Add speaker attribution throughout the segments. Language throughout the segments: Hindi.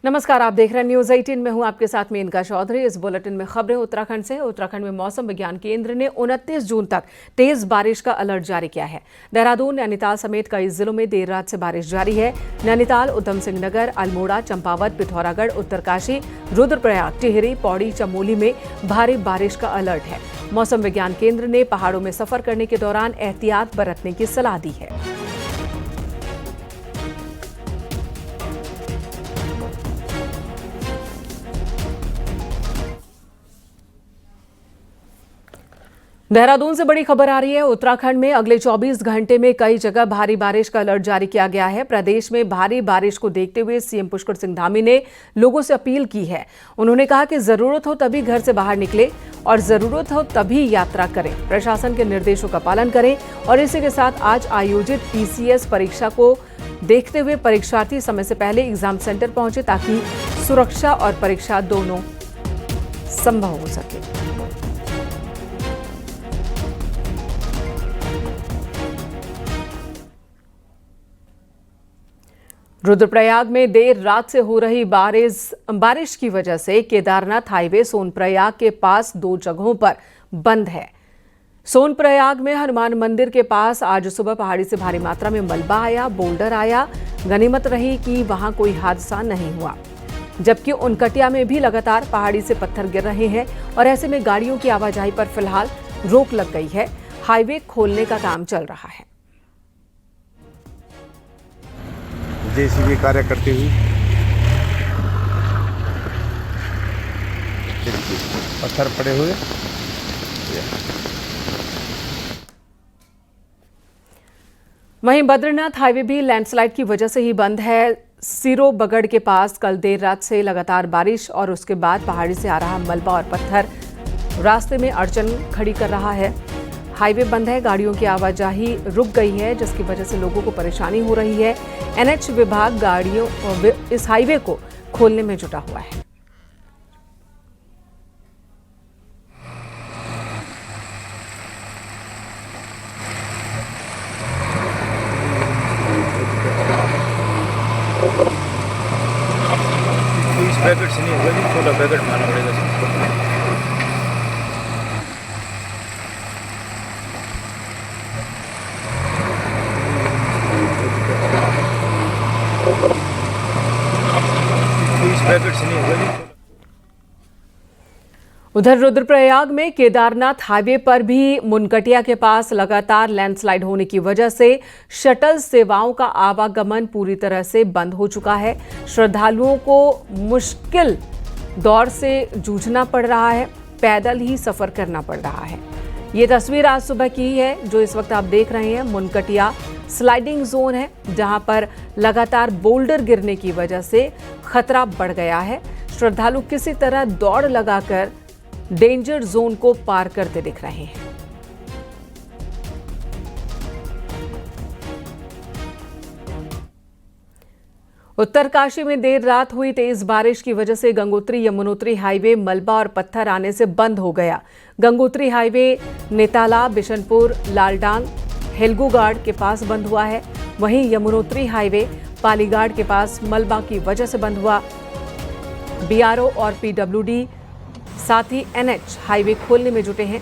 Speaker 1: नमस्कार, आप देख रहे हैं न्यूज 18 में हूं आपके साथ मेनका चौधरी। इस बुलेटिन में खबरें उत्तराखंड से। उत्तराखंड में मौसम विज्ञान केंद्र ने 29 जून तक तेज बारिश का अलर्ट जारी किया है। देहरादून, नैनीताल समेत कई जिलों में देर रात से बारिश जारी है। नैनीताल, उधम सिंह नगर, अल्मोड़ा, चंपावत, पिथौरागढ़, उत्तरकाशी, रुद्रप्रयाग, टिहरी, पौड़ी, चमोली में भारी बारिश का अलर्ट है। मौसम विज्ञान केंद्र ने पहाड़ों में सफर करने के दौरान एहतियात बरतने की सलाह दी है। देहरादून से बड़ी खबर आ रही है। उत्तराखंड में अगले 24 घंटे में कई जगह भारी बारिश का अलर्ट जारी किया गया है। प्रदेश में भारी बारिश को देखते हुए सीएम पुष्कर सिंह धामी ने लोगों से अपील की है। उन्होंने कहा कि जरूरत हो तभी घर से बाहर निकले और जरूरत हो तभी यात्रा करें। प्रशासन के निर्देशों का पालन करें और इसी के साथ आज आयोजित पीसीएस परीक्षा को देखते हुए परीक्षार्थी समय से पहले एग्जाम सेंटर पहुंचे ताकि सुरक्षा और परीक्षा दोनों संभव हो सके। रुद्रप्रयाग में देर रात से हो रही बारिश की वजह से केदारनाथ हाईवे सोनप्रयाग के पास 2 जगहों पर बंद है। सोनप्रयाग में हनुमान मंदिर के पास आज सुबह पहाड़ी से भारी मात्रा में मलबा आया, बोल्डर आया। गनीमत रही कि वहां कोई हादसा नहीं हुआ, जबकि उनकटिया में भी लगातार पहाड़ी से पत्थर गिर रहे हैं और ऐसे में गाड़ियों की आवाजाही पर फिलहाल रोक लग गई है। हाईवे खोलने का काम चल रहा है।
Speaker 2: जेसीबी कार्य करती हुई पत्थर पड़े हुए।
Speaker 1: वहीं बद्रीनाथ हाईवे भी लैंडस्लाइड की वजह से ही बंद है। सिरो बगड़ के पास कल देर रात से लगातार बारिश और उसके बाद पहाड़ी से आ रहा मलबा और पत्थर रास्ते में अड़चन खड़ी कर रहा है। हाईवे बंद है, गाड़ियों की आवाजाही रुक गई है, जिसकी वजह से लोगों को परेशानी हो रही है। एनएच विभाग इस हाईवे को खोलने में जुटा हुआ है।
Speaker 2: इस पैकेट से नहीं होगा, छोटा पैकेट मारना पड़ेगा।
Speaker 1: उधर रुद्रप्रयाग में केदारनाथ हाईवे पर भी मुनकटिया के पास लगातार लैंडस्लाइड होने की वजह से शटल सेवाओं का आवागमन पूरी तरह से बंद हो चुका है। श्रद्धालुओं को मुश्किल दौर से जूझना पड़ रहा है, पैदल ही सफर करना पड़ रहा है। ये तस्वीर आज सुबह की है जो इस वक्त आप देख रहे हैं। मुनकटिया स्लाइडिंग जोन है जहां पर लगातार बोल्डर गिरने की वजह से खतरा बढ़ गया है। श्रद्धालु किसी तरह दौड़ लगाकर डेंजर जोन को पार करते दिख रहे हैं। उत्तरकाशी में देर रात हुई तेज बारिश की वजह से गंगोत्री यमुनोत्री हाईवे मलबा और पत्थर आने से बंद हो गया। गंगोत्री हाईवे नेताला, बिशनपुर, लालडांग, हेलगूगाड़ के पास बंद हुआ है। वहीं यमुनोत्री हाईवे पालीगाड़ के पास मलबा की वजह से बंद हुआ। बीआरओ और पीडब्ल्यूडी साथ ही एनएच हाईवे खोलने में जुटे हैं।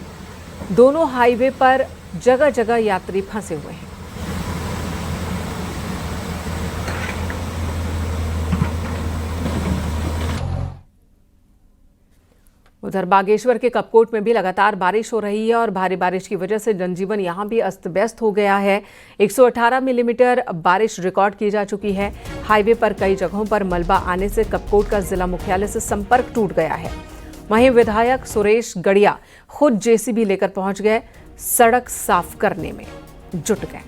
Speaker 1: दोनों हाईवे पर जगह जगह यात्री फंसे हुए हैं। उधर बागेश्वर के कपकोट में भी लगातार बारिश हो रही है और भारी बारिश की वजह से जनजीवन यहां भी अस्त व्यस्त हो गया है। 118 मिलीमीटर बारिश रिकॉर्ड की जा चुकी है। हाईवे पर कई जगहों पर मलबा आने से कपकोट का जिला मुख्यालय से संपर्क टूट गया है। वहीं विधायक सुरेश गड़िया खुद जेसीबी लेकर पहुंच गए, सड़क साफ करने में जुट गए।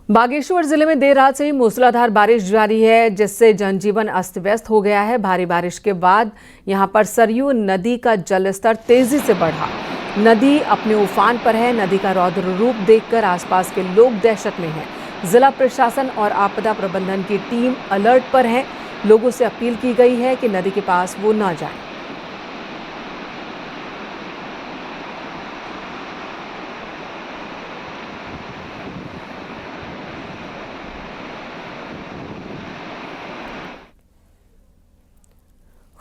Speaker 1: बागेश्वर जिले में देर रात से ही मूसलाधार बारिश जारी है, जिससे जनजीवन अस्त व्यस्त हो गया है। भारी बारिश के बाद यहां पर सरयू नदी का जलस्तर तेजी से बढ़ा। नदी अपने उफान पर है। नदी का रौद्र रूप देखकर आसपास के लोग दहशत में हैं। जिला प्रशासन और आपदा प्रबंधन की टीम अलर्ट पर है। लोगों से अपील की गई है कि नदी के पास वो न जाएं।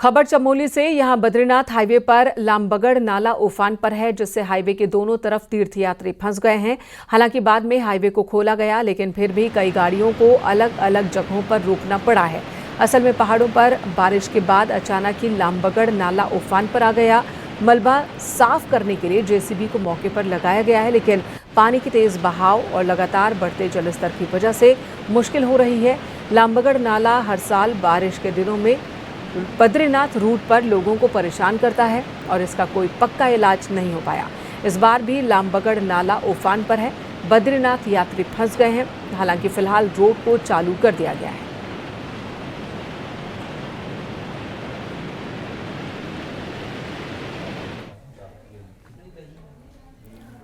Speaker 1: खबर चमोली से। यहां बद्रीनाथ हाईवे पर लामबगड़ नाला उफान पर है, जिससे हाईवे के दोनों तरफ तीर्थयात्री फंस गए हैं। हालांकि बाद में हाईवे को खोला गया, लेकिन फिर भी कई गाड़ियों को अलग अलग जगहों पर रोकना पड़ा है। असल में पहाड़ों पर बारिश के बाद अचानक ही लामबगड़ नाला उफान पर आ गया। मलबा साफ करने के लिए जेसीबी को मौके पर लगाया गया है, लेकिन पानी की तेज बहाव और लगातार बढ़ते जलस्तर की वजह से मुश्किल हो रही है। लामबगड़ नाला हर साल बारिश के दिनों में बद्रीनाथ रूट पर लोगों को परेशान करता है और इसका कोई पक्का इलाज नहीं हो पाया। इस बार भी लामबगड़ नाला उफान पर है। बद्रीनाथ यात्री फंस गए हैं। हालांकि फिलहाल रोड को चालू कर दिया गया है।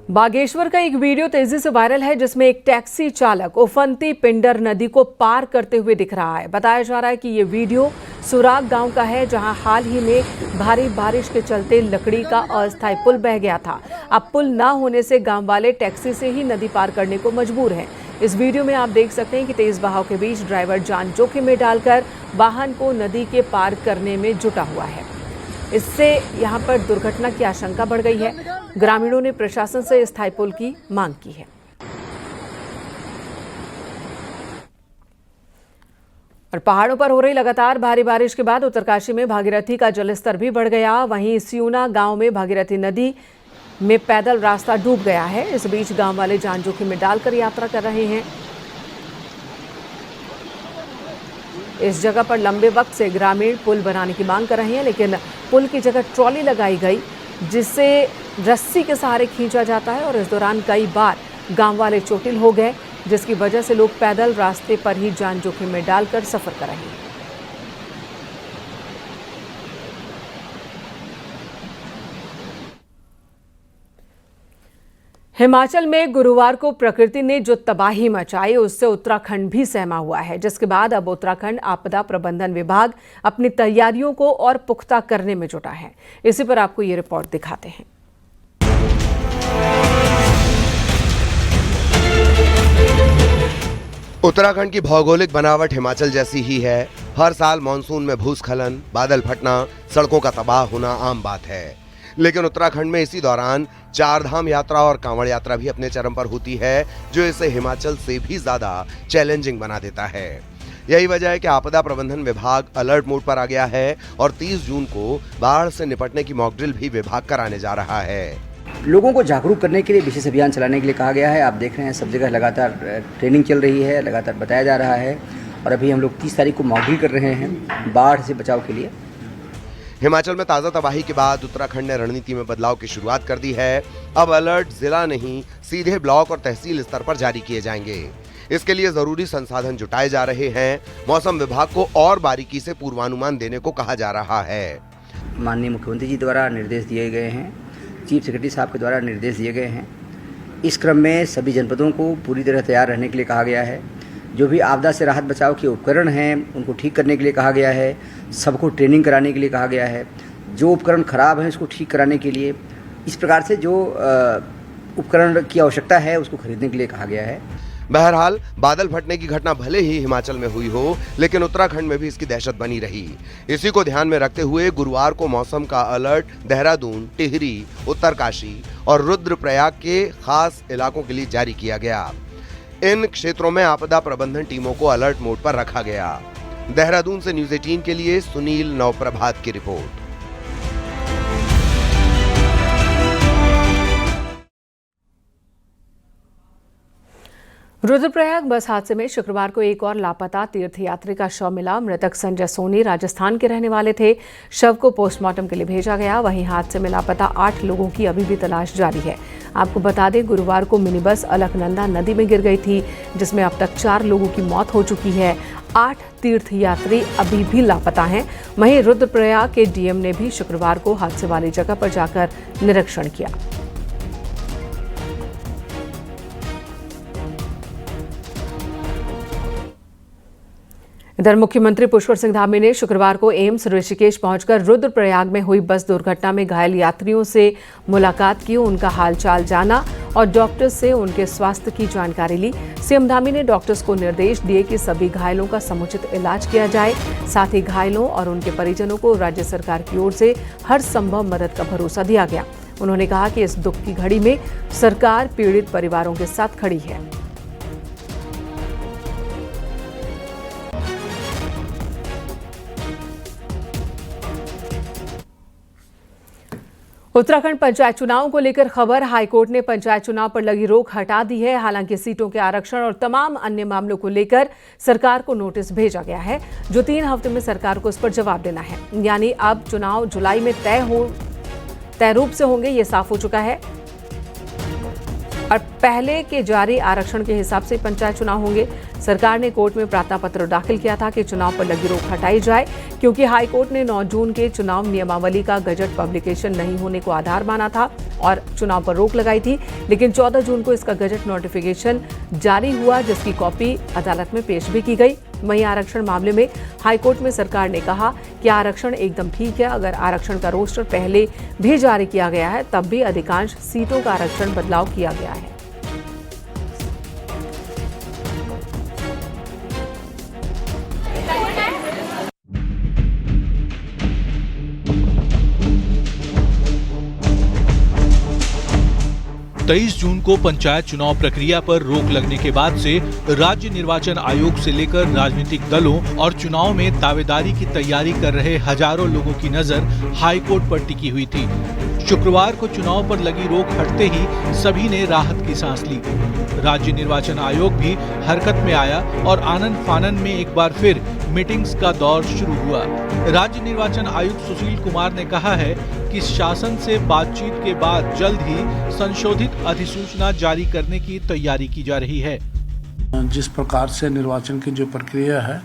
Speaker 1: बागेश्वर का एक वीडियो तेजी से वायरल है, जिसमें एक टैक्सी चालक उफनती पिंडर नदी को पार करते हुए दिख रहा है। बताया जा रहा है कि ये वीडियो सुराग गांव का है, जहां हाल ही में भारी बारिश के चलते लकड़ी का अस्थायी पुल बह गया था। अब पुल न होने से गांव वाले टैक्सी से ही नदी पार करने को मजबूर हैं। इस वीडियो में आप देख सकते हैं कि तेज बहाव के बीच ड्राइवर जान जोखिम में डालकर वाहन को नदी के पार करने में जुटा हुआ है। इससे यहां पर दुर्घटना की आशंका बढ़ गई है। ग्रामीणों ने प्रशासन से स्थायी पुल की मांग की है। और पहाड़ों पर हो रही लगातार भारी बारिश के बाद उत्तरकाशी में भागीरथी का जलस्तर भी बढ़ गया। वहीं सियूना गांव में भागीरथी नदी में पैदल रास्ता डूब गया है। इस बीच गांव वाले जान जोखिम में डालकर यात्रा कर रहे हैं। इस जगह पर लंबे वक्त से ग्रामीण पुल बनाने की मांग कर रहे हैं, लेकिन पुल की जगह ट्रॉली लगाई गई, जिससे रस्सी के सहारे खींचा जाता है और इस दौरान कई बार गांव वाले चोटिल हो गए, जिसकी वजह से लोग पैदल रास्ते पर ही जान जोखिम में डालकर सफर कर रहे हैं। हिमाचल में गुरुवार को प्रकृति ने जो तबाही मचाई, उससे उत्तराखंड भी सहमा हुआ है, जिसके बाद अब उत्तराखंड आपदा प्रबंधन विभाग अपनी तैयारियों को और पुख्ता करने में जुटा है। इसी पर आपको ये रिपोर्ट दिखाते हैं।
Speaker 3: उत्तराखंड की भौगोलिक बनावट हिमाचल जैसी ही है। हर साल मानसून में भूस्खलन, बादल फटना, सड़कों का तबाह होना आम बात है। लेकिन उत्तराखंड में इसी दौरान चारधाम यात्रा और कांवड़ यात्रा भी अपने चरम पर होती है, जो इसे हिमाचल से भी ज्यादा चैलेंजिंग बना देता है। यही वजह है कि आपदा प्रबंधन विभाग अलर्ट मोड पर आ गया है और 30 जून को बाढ़ से निपटने की मॉक ड्रिल भी विभाग कराने जा रहा है।
Speaker 4: लोगों को जागरूक करने के लिए विशेष अभियान चलाने के लिए कहा गया है। आप देख रहे हैं सब जगह लगातार ट्रेनिंग चल रही है, लगातार बताया जा रहा है और अभी हम लोग 30 तारीख को मॉक ड्रिल कर रहे हैं बाढ़ से बचाव के लिए।
Speaker 3: हिमाचल में ताजा तबाही के बाद उत्तराखंड ने रणनीति में बदलाव की शुरुआत कर दी है। अब अलर्ट जिला नहीं, सीधे ब्लॉक और तहसील स्तर पर जारी किए जाएंगे। इसके लिए जरूरी संसाधन जुटाए जा रहे हैं। मौसम विभाग को और बारीकी से पूर्वानुमान देने को कहा जा रहा है।
Speaker 4: माननीय मुख्यमंत्री जी द्वारा निर्देश दिए गए हैं, चीफ सेक्रेटरी साहब के द्वारा निर्देश दिए गए हैं। इस क्रम में सभी जनपदों को पूरी तरह तैयार रहने के लिए कहा गया है। जो भी आपदा से राहत बचाव के उपकरण हैं उनको ठीक करने के लिए कहा गया है। सबको ट्रेनिंग कराने के लिए कहा गया है। जो उपकरण खराब हैं उसको ठीक कराने के लिए, इस प्रकार से जो उपकरण की आवश्यकता है उसको खरीदने के लिए कहा गया है।
Speaker 3: बहरहाल बादल फटने की घटना भले ही हिमाचल में हुई हो, लेकिन उत्तराखंड में भी इसकी दहशत बनी रही। इसी को ध्यान में रखते हुए गुरुवार को मौसम का अलर्ट देहरादून, टिहरी, उत्तरकाशी और रुद्रप्रयाग के खास इलाकों के लिए जारी किया गया। इन क्षेत्रों में आपदा प्रबंधन टीमों को अलर्ट मोड पर रखा गया। देहरादून से न्यूज़ 18 के लिए सुनील नवप्रभात की रिपोर्ट।
Speaker 1: रुद्रप्रयाग बस हादसे में शुक्रवार को एक और लापता तीर्थयात्री का शव मिला। मृतक संजय सोनी राजस्थान के रहने वाले थे। शव को पोस्टमार्टम के लिए भेजा गया। वहीं हादसे में लापता 8 लोगों की अभी भी तलाश जारी है। आपको बता दें, गुरुवार को मिनी बस अलकनंदा नदी में गिर गई थी, जिसमें अब तक 4 लोगों की मौत हो चुकी है। 8 तीर्थयात्री अभी भी लापता हैं। वहीं रुद्रप्रयाग के डीएम ने भी शुक्रवार को हादसे वाली जगह पर जाकर निरीक्षण किया। इधर मुख्यमंत्री पुष्कर सिंह धामी ने शुक्रवार को एम्स ऋषिकेश पहुंचकर रुद्रप्रयाग में हुई बस दुर्घटना में घायल यात्रियों से मुलाकात की, उनका हालचाल जाना और डॉक्टर्स से उनके स्वास्थ्य की जानकारी ली। सीएम धामी ने डॉक्टर्स को निर्देश दिए कि सभी घायलों का समुचित इलाज किया जाए। साथ ही घायलों और उनके परिजनों को राज्य सरकार की ओर से हर संभव मदद का भरोसा दिया गया। उन्होंने कहा कि इस दुख की घड़ी में सरकार पीड़ित परिवारों के साथ खड़ी है। उत्तराखंड पंचायत चुनाव को लेकर खबर, हाईकोर्ट ने पंचायत चुनाव पर लगी रोक हटा दी है। हालांकि सीटों के आरक्षण और तमाम अन्य मामलों को लेकर सरकार को नोटिस भेजा गया है, जो 3 हफ्ते में सरकार को इस पर जवाब देना है। यानी अब चुनाव जुलाई में तय रूप से होंगे, ये साफ हो चुका है। और पहले के जारी आरक्षण के हिसाब से पंचायत चुनाव होंगे। सरकार ने कोर्ट में प्रार्थना पत्र दाखिल किया था कि चुनाव पर लगी रोक हटाई जाए, क्योंकि हाईकोर्ट ने 9 जून के चुनाव नियमावली का गजट पब्लिकेशन नहीं होने को आधार माना था और चुनाव पर रोक लगाई थी। लेकिन 14 जून को इसका गजट नोटिफिकेशन जारी हुआ, जिसकी कॉपी अदालत में पेश भी की गई। वहीं आरक्षण मामले में हाईकोर्ट में सरकार ने कहा कि आरक्षण एकदम ठीक है। अगर आरक्षण का रोस्टर पहले भी जारी किया गया है, तब भी अधिकांश सीटों का आरक्षण बदलाव किया गया है।
Speaker 5: तेईस जून को पंचायत चुनाव प्रक्रिया पर रोक लगने के बाद से राज्य निर्वाचन आयोग से लेकर राजनीतिक दलों और चुनाव में दावेदारी की तैयारी कर रहे हजारों लोगों की नजर हाईकोर्ट पर टिकी हुई थी। शुक्रवार को चुनाव पर लगी रोक हटते ही सभी ने राहत की सांस ली। राज्य निर्वाचन आयोग भी हरकत में आया और आनन फानन में एक बार फिर मीटिंग्स का दौर शुरू हुआ। राज्य निर्वाचन आयुक्त सुशील कुमार ने कहा है कि शासन से बातचीत के बाद जल्द ही संशोधित अधिसूचना जारी करने की तैयारी की जा रही है।
Speaker 6: जिस प्रकार से निर्वाचन की जो प्रक्रिया है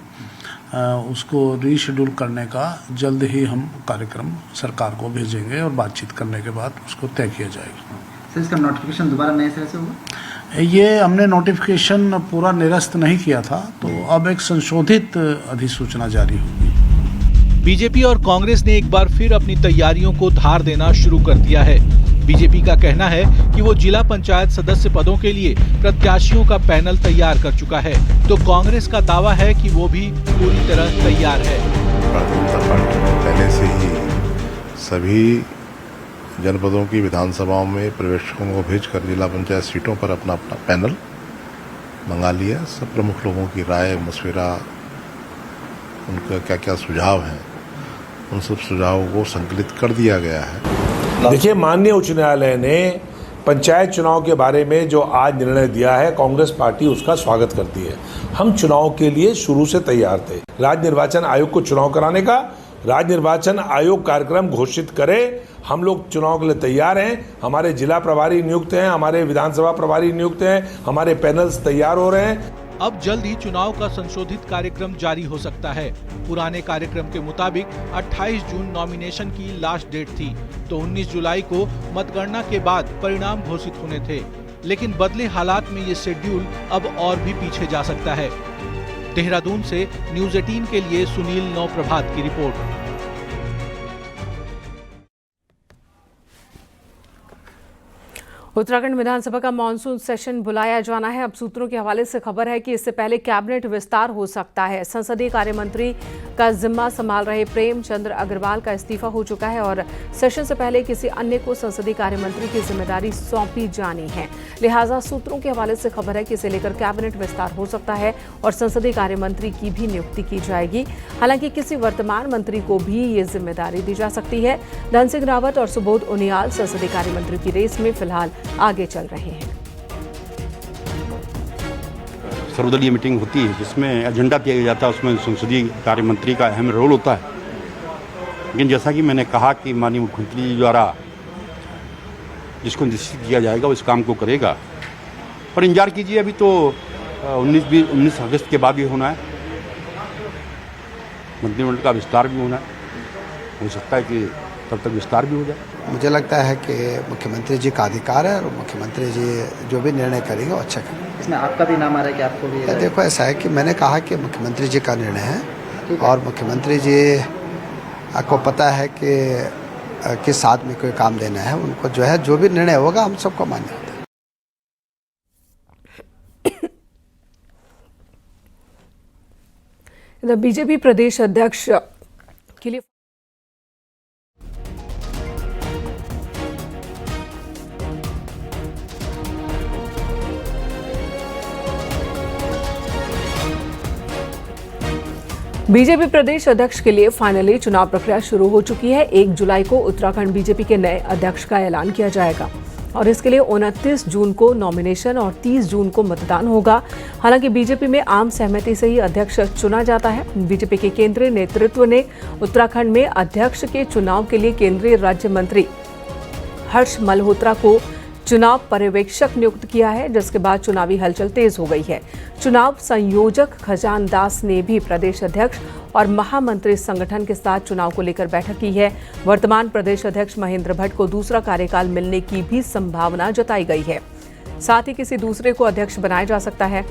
Speaker 6: उसको रीशेड्यूल करने का जल्द ही हम कार्यक्रम सरकार को भेजेंगे और बातचीत करने के बाद उसको तय किया जाएगा।
Speaker 7: सर, इसका नोटिफिकेशन दोबारा नए सिरे से होगा?
Speaker 6: ये हमने नोटिफिकेशन पूरा निरस्त नहीं किया था, तो अब एक संशोधित अधिसूचना जारी होगी।
Speaker 5: बीजेपी और कांग्रेस ने एक बार फिर अपनी तैयारियों को धार देना शुरू कर दिया है। बीजेपी का कहना है कि वो जिला पंचायत सदस्य पदों के लिए प्रत्याशियों का पैनल तैयार कर चुका है, तो कांग्रेस का दावा है कि वो भी पूरी तरह तैयार है।
Speaker 8: भारतीय जनता पार्टी पहले से ही सभी जनपदों की विधानसभाओं में पर्यवेक्षकों को भेजकर जिला पंचायत सीटों पर अपना पैनल मंगा लिया। सब प्रमुख लोगों की राय मशविरा, उनका क्या क्या सुझाव हैं, उन सब सुझावों को संकलित कर दिया गया है।
Speaker 9: देखिए, माननीय उच्च न्यायालय ने पंचायत चुनाव के बारे में जो आज निर्णय दिया है, कांग्रेस पार्टी उसका स्वागत करती है। हम चुनाव के लिए शुरू से तैयार थे। राज्य निर्वाचन आयोग को चुनाव कराने का राज्य निर्वाचन आयोग कार्यक्रम घोषित करे। हम लोग चुनाव के लिए तैयार हैं। हमारे जिला प्रभारी नियुक्त हैं, हमारे विधानसभा प्रभारी नियुक्त हैं, हमारे पैनल्स तैयार हो रहे हैं।
Speaker 5: अब जल्द ही चुनाव का संशोधित कार्यक्रम जारी हो सकता है। पुराने कार्यक्रम के मुताबिक 28 जून नॉमिनेशन की लास्ट डेट थी, तो 19 जुलाई को मतगणना के बाद परिणाम घोषित होने थे। लेकिन बदले हालात में ये शेड्यूल अब और भी पीछे जा सकता है। देहरादून से न्यूज़ 18 के लिए सुनील नौप्रभात की रिपोर्ट।
Speaker 1: उत्तराखंड विधानसभा का मानसून सेशन बुलाया जाना है। अब सूत्रों के हवाले से खबर है कि इससे पहले कैबिनेट विस्तार हो सकता है। संसदीय कार्य मंत्री का जिम्मा संभाल रहे प्रेमचंद्र अग्रवाल का इस्तीफा हो चुका है और सेशन से पहले किसी अन्य को संसदीय कार्य मंत्री की जिम्मेदारी सौंपी जानी है। लिहाजा सूत्रों के हवाले से खबर है कि इसे लेकर कैबिनेट विस्तार हो सकता है और संसदीय कार्य मंत्री की भी नियुक्ति की जाएगी। हालांकि किसी वर्तमान मंत्री को भी ये जिम्मेदारी दी जा सकती है। धन सिंह रावत और सुबोध उनियाल संसदीय कार्य मंत्री की रेस में फिलहाल आगे चल रहे हैं।
Speaker 10: सर्वदलीय मीटिंग होती है जिसमें एजेंडा दिया जाता है, उसमें संसदीय कार्य मंत्री का अहम रोल होता है। लेकिन जैसा कि मैंने कहा कि माननीय मुख्यमंत्री जी द्वारा जिसको निश्चित किया जाएगा वो इस काम को करेगा। पर इंतजार कीजिए, अभी तो 19 अगस्त के बाद भी होना है, मंत्रिमंडल का विस्तार भी होना है। हो सकता है कि तब तक विस्तार भी हो जाए।
Speaker 11: मुझे लगता है कि मुख्यमंत्री जी का अधिकार है और मुख्यमंत्री जी जो भी निर्णय करेंगे वो अच्छा करेंगे।
Speaker 7: इसमें आपका भी नाम आ रहा है कि आपको भी?
Speaker 11: देखो, ऐसा है कि मैंने कहा कि मुख्यमंत्री जी का निर्णय है और मुख्यमंत्री जी को पता है कि किस आदमी को काम देना है। उनको जो है जो भी निर्णय होगा हम सबको मान्य होता है।
Speaker 1: बीजेपी प्रदेश अध्यक्ष के लिए बीजेपी प्रदेश अध्यक्ष के लिए फाइनली चुनाव प्रक्रिया शुरू हो चुकी है। 1 जुलाई को उत्तराखंड बीजेपी के नए अध्यक्ष का ऐलान किया जाएगा और इसके लिए 29 जून को नॉमिनेशन और 30 जून को मतदान होगा। हालांकि बीजेपी में आम सहमति से ही अध्यक्ष चुना जाता है। बीजेपी के केंद्रीय नेतृत्व ने उत्तराखंड में अध्यक्ष के चुनाव के लिए केंद्रीय राज्य मंत्री हर्ष मल्होत्रा को चुनाव पर्यवेक्षक नियुक्त किया है, जिसके बाद चुनावी हलचल तेज हो गई है। चुनाव संयोजक खजान दास ने भी प्रदेश अध्यक्ष और महामंत्री संगठन के साथ चुनाव को लेकर बैठक की है। वर्तमान प्रदेश अध्यक्ष महेंद्र भट्ट को दूसरा कार्यकाल मिलने की भी संभावना जताई गई है। साथ ही किसी दूसरे को अध्यक्ष बनाया जा सकता है।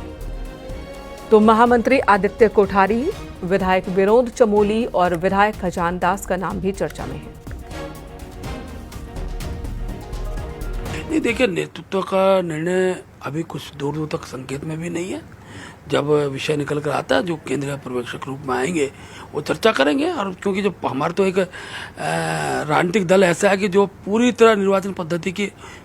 Speaker 1: तो महामंत्री आदित्य कोठारी, विधायक विनोद चमोली और विधायक खजान दास का नाम भी चर्चा में है।
Speaker 6: नहीं, देखिए, नेतृत्व का निर्णय अभी कुछ दूर दूर तक संकेत में भी नहीं है। जब विषय निकल कर आता है, जो केंद्रीय पर्यवेक्षक रूप में आएंगे वो चर्चा करेंगे। और क्योंकि जो हमारा तो एक राजनीतिक दल ऐसा है कि जो पूरी तरह निर्वाचन पद्धति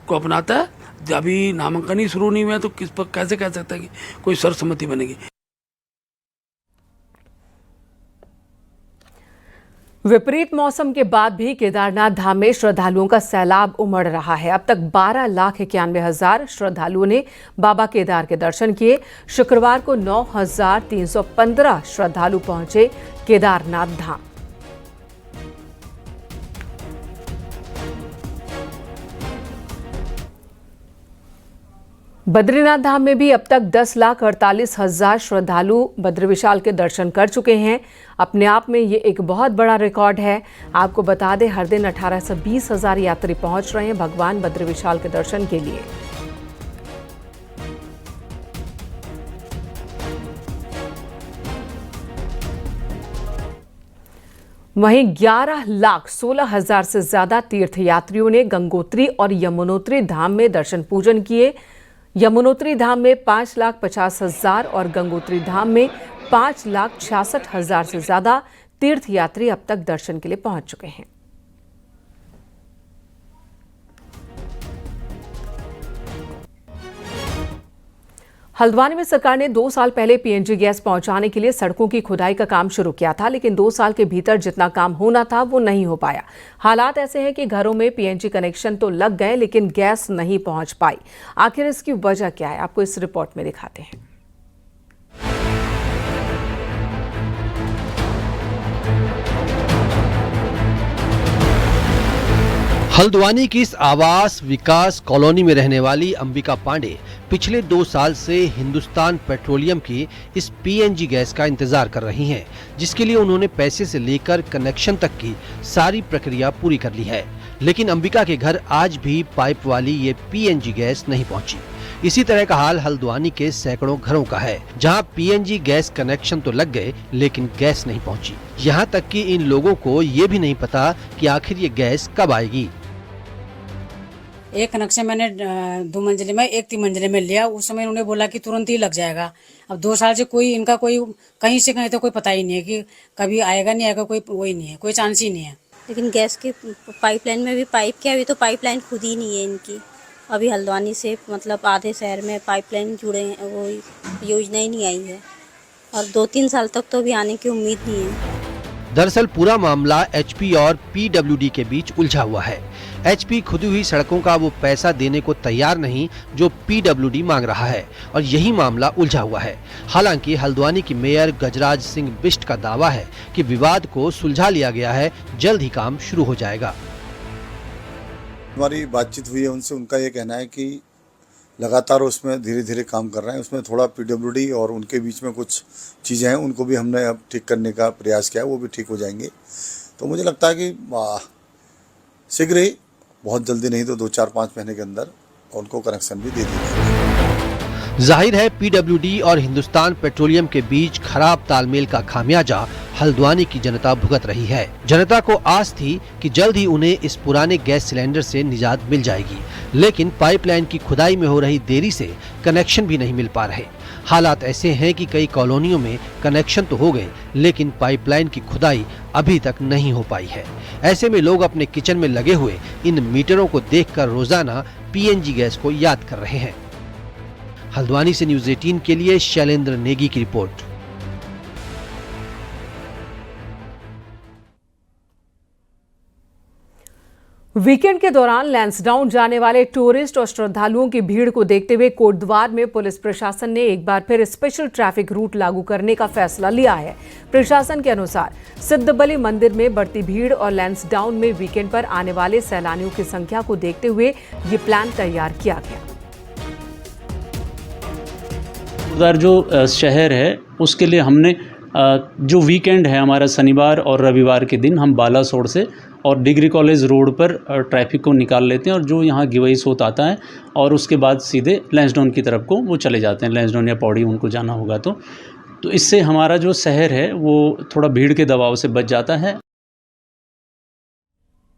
Speaker 6: को अपनाता है। अभी नामांकन ही शुरू नहीं हुआ है तो किस पर कैसे कह सकता है कि कोई सर्वसम्मति बनेगी।
Speaker 1: विपरीत मौसम के बाद भी केदारनाथ धाम में श्रद्धालुओं का सैलाब उमड़ रहा है। अब तक 12,91,000 श्रद्धालुओं ने बाबा केदार के दर्शन किए। शुक्रवार को 9,315 श्रद्धालु पहुंचे केदारनाथ धाम। बद्रीनाथ धाम में भी अब तक 10,48,000 श्रद्धालु बद्री विशाल के दर्शन कर चुके हैं। अपने आप में ये एक बहुत बड़ा रिकॉर्ड है। आपको बता दें, हर दिन 18 से 20,000 यात्री पहुंच रहे हैं भगवान बद्री विशाल के दर्शन के लिए। वहीं 11,16,000 से ज्यादा तीर्थयात्रियों ने गंगोत्री और यमुनोत्री धाम में दर्शन पूजन किए। यमुनोत्री धाम में 5,50,000 और गंगोत्री धाम में 5,66,000 से ज्यादा तीर्थयात्री अब तक दर्शन के लिए पहुंच चुके हैं। हल्द्वानी में सरकार ने 2 साल पहले पीएनजी गैस पहुंचाने के लिए सड़कों की खुदाई का काम शुरू किया था, लेकिन 2 साल के भीतर जितना काम होना था वो नहीं हो पाया। हालात ऐसे हैं कि घरों में पीएनजी कनेक्शन तो लग गए, लेकिन गैस नहीं पहुंच पाई। आखिर इसकी वजह क्या है, आपको इस रिपोर्ट में दिखाते हैं।
Speaker 12: हल्द्वानी की इस आवास विकास कॉलोनी में रहने वाली अंबिका पांडे पिछले 2 साल से हिंदुस्तान पेट्रोलियम की इस पीएनजी गैस का इंतजार कर रही हैं, जिसके लिए उन्होंने पैसे से लेकर कनेक्शन तक की सारी प्रक्रिया पूरी कर ली है। लेकिन अंबिका के घर आज भी पाइप वाली ये पीएनजी गैस नहीं पहुंची। इसी तरह का हाल हल्द्वानी के सैकड़ों घरों का है, जहां पीएनजी गैस कनेक्शन तो लग गए लेकिन गैस नहीं पहुंची। यहां तक कि इन लोगों को ये भी नहीं पता कि आखिर ये गैस कब आएगी।
Speaker 13: एक कनेक्शन मैंने 2 मंजिले में, एक 3 मंजिले में लिया। उस समय उन्होंने बोला कि तुरंत ही लग जाएगा। अब 2 साल से कोई इनका कोई कहीं से कहीं तो कोई पता ही नहीं है कि कभी आएगा नहीं आएगा, कोई वही नहीं है, कोई चांस ही नहीं है।
Speaker 14: लेकिन गैस की पाइपलाइन में भी पाइप के अभी तो पाइपलाइन खुद ही नहीं है इनकी। अभी हल्द्वानी से मतलब आधे शहर में पाइपलाइन जुड़े हैं, वो योजना ही नहीं आई है और 2-3 साल तक तो अभी आने की उम्मीद नहीं है।
Speaker 12: दरअसल पूरा मामला एचपी और पीडब्ल्यूडी के बीच उलझा हुआ है। एचपी खुदी हुई सड़कों का वो पैसा देने को तैयार नहीं जो पीडब्ल्यूडी मांग रहा है, और यही मामला उलझा हुआ है। हालांकि हल्द्वानी की मेयर गजराज सिंह बिष्ट का दावा है कि विवाद को सुलझा लिया गया है, जल्द ही काम शुरू हो जाएगा।
Speaker 15: हमारी बातचीत हुई है उनसे, उनका ये कहना है कि लगातार उसमें धीरे धीरे काम कर रहे हैं। उसमें थोड़ा पीडब्ल्यूडी और उनके बीच में कुछ चीज़ें हैं, उनको भी हमने अब ठीक करने का प्रयास किया है, वो भी ठीक हो जाएंगे। तो मुझे लगता है कि शीघ्र ही, बहुत जल्दी नहीं तो 2-4-5 महीने के अंदर उनको कनेक्शन भी दे देंगे।
Speaker 12: जाहिर है पीडब्ल्यूडी और हिंदुस्तान पेट्रोलियम के बीच खराब तालमेल का खामियाजा हल्द्वानी की जनता भुगत रही है। जनता को आस थी कि जल्द ही उन्हें इस पुराने गैस सिलेंडर से निजात मिल जाएगी, लेकिन पाइपलाइन की खुदाई में हो रही देरी से कनेक्शन भी नहीं मिल पा रहे। हालात ऐसे हैं कि कई कॉलोनियों में कनेक्शन तो हो गए, लेकिन पाइपलाइन की खुदाई अभी तक नहीं हो पाई है। ऐसे में लोग अपने किचन में लगे हुए इन मीटरों को देखकर रोजाना पीएनजी गैस को याद कर रहे हैं। हल्द्वानी से न्यूज़ 18 के लिए शैलेंद्र नेगी की रिपोर्ट।
Speaker 1: वीकेंड के दौरान लैंसडाउन जाने वाले टूरिस्ट और श्रद्धालुओं की भीड़ को देखते हुए कोटद्वार में पुलिस प्रशासन ने एक बार फिर स्पेशल ट्रैफिक रूट लागू करने का फैसला लिया है। प्रशासन के अनुसार सिद्धबली मंदिर में बढ़ती भीड़ और लैंसडाउन में वीकेंड पर आने वाले सैलानियों की संख्या को देखते हुए ये प्लान तैयार किया गया।
Speaker 16: कोटद्वार जो शहर है उसके लिए हमने जो वीकेंड है हमारा शनिवार और रविवार के दिन हम बालासोड़ से और डिग्री कॉलेज रोड पर ट्रैफिक को निकाल लेते हैं और जो यहाँ गिवई सोत आता है और उसके बाद सीधे लैंसडाउन की तरफ को वो चले जाते हैं। लैंसडाउन या पौड़ी उनको जाना होगा तो इससे हमारा जो शहर है वो थोड़ा भीड़ के दबाव से बच जाता है।